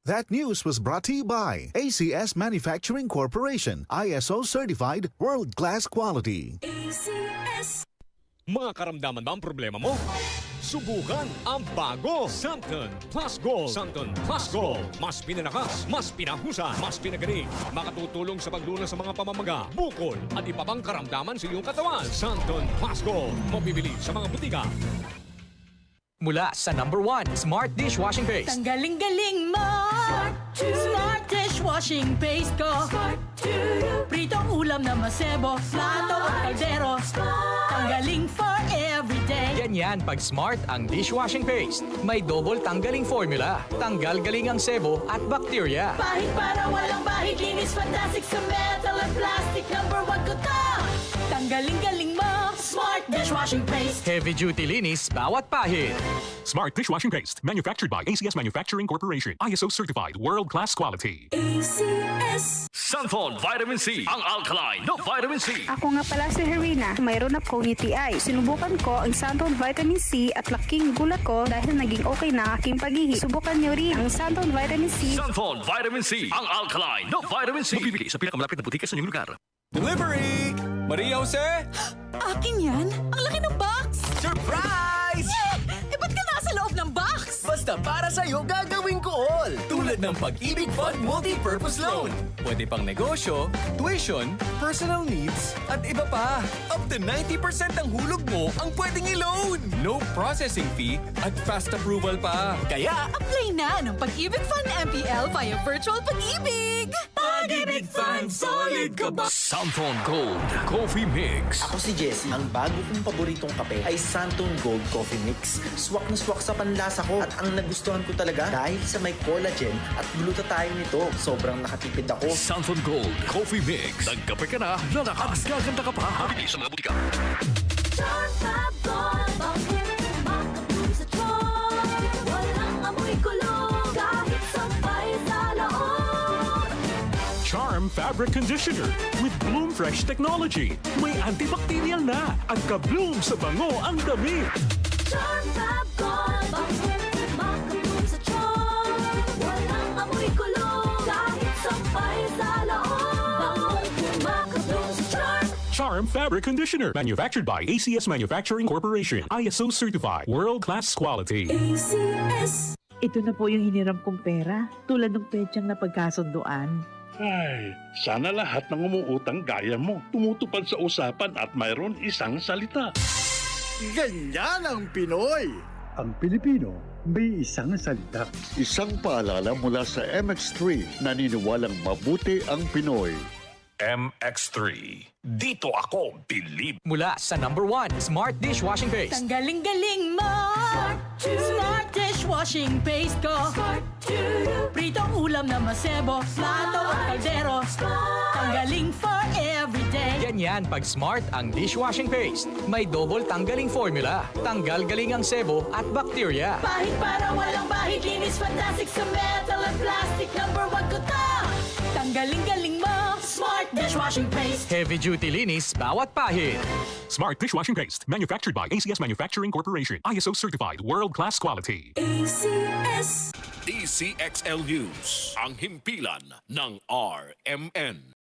That news was brought to you by ACS Manufacturing Corporation, ISO certified, world-class quality. ACS. Mga karamdaman ba ang problema mo? Subukan ang bago Santon Plus Gold. Santon Plus Gold. Mas pinalakas, mas pinahusa, mas pinagaling. Makatutulong sa paglunas sa mga pamamaga, bukol at iba pang karamdaman sa iyong katawan. Santon Plus Gold. Mabibili sa mga butika. Mula sa #1 Smart Dishwashing Paste. Tanggaling-galing mo. Smart dishwashing paste ko. Pritong ulam na masebo, plato at kaldero. Tanggaling for everyday. Ganyan pag Smart ang dishwashing paste. May double tanggaling formula. Tanggal galing ang sebo at bakterya. Bahid para walang bahid, linis fantastic sa metal at plastic. #1 ko to. Tanggaling-galing mo. Smart dishwashing paste. Heavy duty linis bawat pahid. Smart Dishwashing Paste, manufactured by ACS Manufacturing Corporation. ISO certified, world-class quality. ACS. Santon Vitamin C, ang alkaline na vitamin C. Ako nga pala si Herina, mayroon akong UTI. Sinubukan ko ang Santon Vitamin C at laking gulat ko dahil naging okay na aking paghihi. Subukan niyo rin ang Santon Vitamin C. Santon Vitamin C, ang alkaline na vitamin C. Mabibili sa pinakamalapit na butika sa inyong lugar. Delivery! Maria Jose? Akin yan? Ang laki ng box! Surprise! Eh, ba't ka nasa loob ng box? Basta para sa'yo gagawin ko all! Tulad ng Pag-ibig Fund Multi-Purpose Loan. Pwede pang negosyo, tuition, personal needs, at iba pa. Up to 90% ng hulog mo ang pwedeng i-loan. No processing fee at fast approval pa. Kaya, Apply na ng Pag-ibig Fund MPL via Virtual Pag-ibig! Pag-ibig Fund, solid ka ba? Santon Gold Coffee Mix. Ako si Jessie. Ang bago kong paboritong kape ay Santon Gold Coffee Mix. Swak na swak sa panlasa ko at ang nagustuhan ko talaga dahil sa may collagen at glutathione nito. Sobrang nakatipid ako. Santon Gold Coffee Mix. Nagkape ka na, lalakas, gaganda ka pa. Mabibili sa mga butika. Charm Fabric Conditioner with Bloom Fresh Technology. May antibacterial na at ka-bloom sa bango ang damit. Charm Fabric Conditioner. Manufactured by ACS Manufacturing Corporation. ISO certified. World-class quality. ACS. Ito na po yung hiniram kong pera, tulad ng petsang na pagkasunduan. Ay, sana lahat ng umuutang gaya mo. Tumutupad sa usapan at mayroon isang salita. ganyan ang Pinoy! Ang Pilipino may isang salita. Isang paalala mula sa MX3, naniniwalang mabuti ang Pinoy. MX3. Dito ako believe. Mula sa #1 Smart Dishwashing Paste. Tanggaling-galing mo. Smart dishwashing paste ko. Pritong ulam na masebo, plato at kaldero. Tanggaling for everyday. Ganyan pag Smart ang dishwashing paste. May double tanggaling formula. Tanggal galing ang sebo at bakterya. Bahid para walang bahid, linis fantastic sa metal at plastic. #1 ko to. Tanggaling-galing mo. Smart dishwashing paste. Heavy duty linis bawat pahid. Smart Dishwashing Paste. Manufactured by ACS Manufacturing Corporation. ISO certified. World-class quality. ACS. DCXL News. Ang himpilan ng RMN.